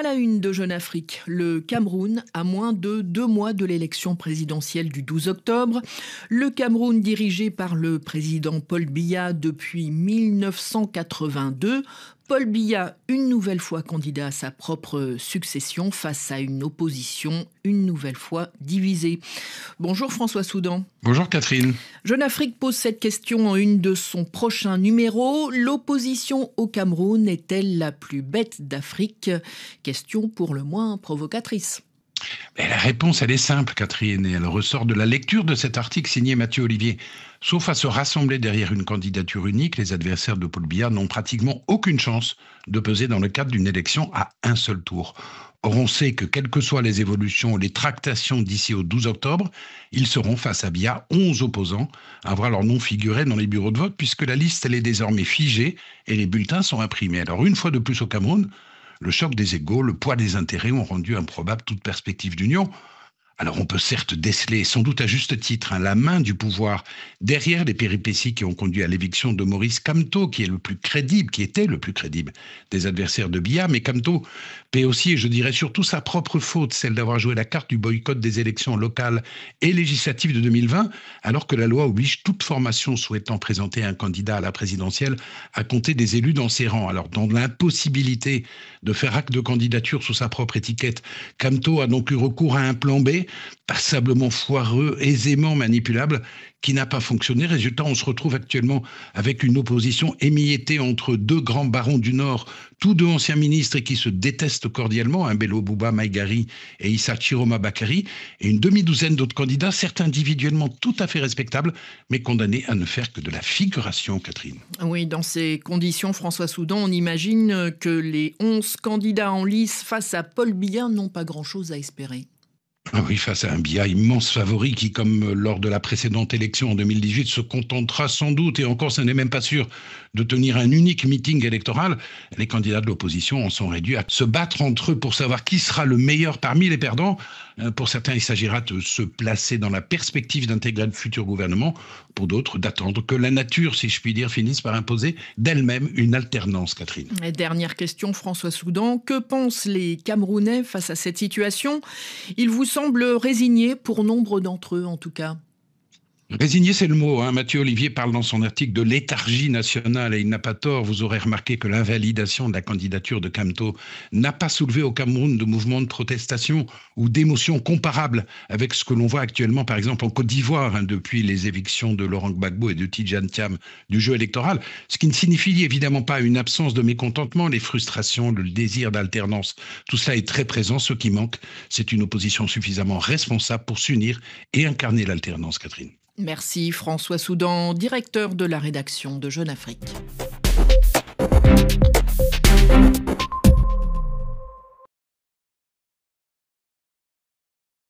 À la une de Jeune Afrique, le Cameroun, à moins de 2 mois de l'élection présidentielle du 12 octobre. Le Cameroun, dirigé par le président Paul Biya depuis 1982. Paul Biya, une nouvelle fois candidat à sa propre succession face à une opposition une nouvelle fois divisée. Bonjour François Soudan. Bonjour Catherine. Jeune Afrique pose cette question en une de son prochain numéro. L'opposition au Cameroun est-elle la plus bête d'Afrique ? Question pour le moins provocatrice. Mais la réponse, elle est simple, Catherine, et elle ressort de la lecture de cet article signé Mathieu Olivier. Sauf à se rassembler derrière une candidature unique, les adversaires de Paul Biya n'ont pratiquement aucune chance de peser dans le cadre d'une élection à un seul tour. Or, on sait que quelles que soient les évolutions, les tractations d'ici au 12 octobre, ils seront face à Biya 11 opposants à voir leur nom figurer dans les bureaux de vote, puisque la liste, elle est désormais figée et les bulletins sont imprimés. Alors, une fois de plus au Cameroun, le choc des égaux, le poids des intérêts ont rendu improbable toute perspective d'union. Alors on peut certes déceler, sans doute à juste titre, la main du pouvoir derrière les péripéties qui ont conduit à l'éviction de Maurice Kamto, qui était le plus crédible des adversaires de Biya. Mais Kamto paie aussi, et je dirais surtout, sa propre faute, celle d'avoir joué la carte du boycott des élections locales et législatives de 2020, alors que la loi oblige toute formation souhaitant présenter un candidat à la présidentielle à compter des élus dans ses rangs. Alors dans l'impossibilité de faire acte de candidature sous sa propre étiquette, Kamto a donc eu recours à un plan B, passablement foireux, aisément manipulable, qui n'a pas fonctionné. Résultat, on se retrouve actuellement avec une opposition émiettée entre deux grands barons du Nord, tous deux anciens ministres et qui se détestent cordialement, Bello Bouba Maïgari et Issa Chiroma Bakary, et une demi-douzaine d'autres candidats, certains individuellement tout à fait respectables, mais condamnés à ne faire que de la figuration, Catherine. Oui, dans ces conditions, François Soudan, on imagine que les 11 candidats en lice face à Paul Biya n'ont pas grand-chose à espérer. Ah oui, face à un Biya immense favori qui, comme lors de la précédente élection en 2018, se contentera sans doute, et encore ce n'est même pas sûr, de tenir un unique meeting électoral, les candidats de l'opposition en sont réduits à se battre entre eux pour savoir qui sera le meilleur parmi les perdants. Pour certains, il s'agira de se placer dans la perspective d'intégrer le futur gouvernement. Pour d'autres, d'attendre que la nature, si je puis dire, finisse par imposer d'elle-même une alternance, Catherine. Et dernière question, François Soudan. Que pensent les Camerounais face à cette situation ? Ils vous semblent résignés, pour nombre d'entre eux en tout cas. Résigné, c'est le mot. Mathieu Olivier parle dans son article de léthargie nationale et il n'a pas tort. Vous aurez remarqué que l'invalidation de la candidature de Kamto n'a pas soulevé au Cameroun de mouvements de protestation ou d'émotions comparables avec ce que l'on voit actuellement, par exemple, en Côte d'Ivoire, depuis les évictions de Laurent Gbagbo et de Tidjane Thiam du jeu électoral. Ce qui ne signifie évidemment pas une absence de mécontentement, les frustrations, le désir d'alternance. Tout cela est très présent. Ce qui manque, c'est une opposition suffisamment responsable pour s'unir et incarner l'alternance, Catherine. Merci François Soudan, directeur de la rédaction de Jeune Afrique.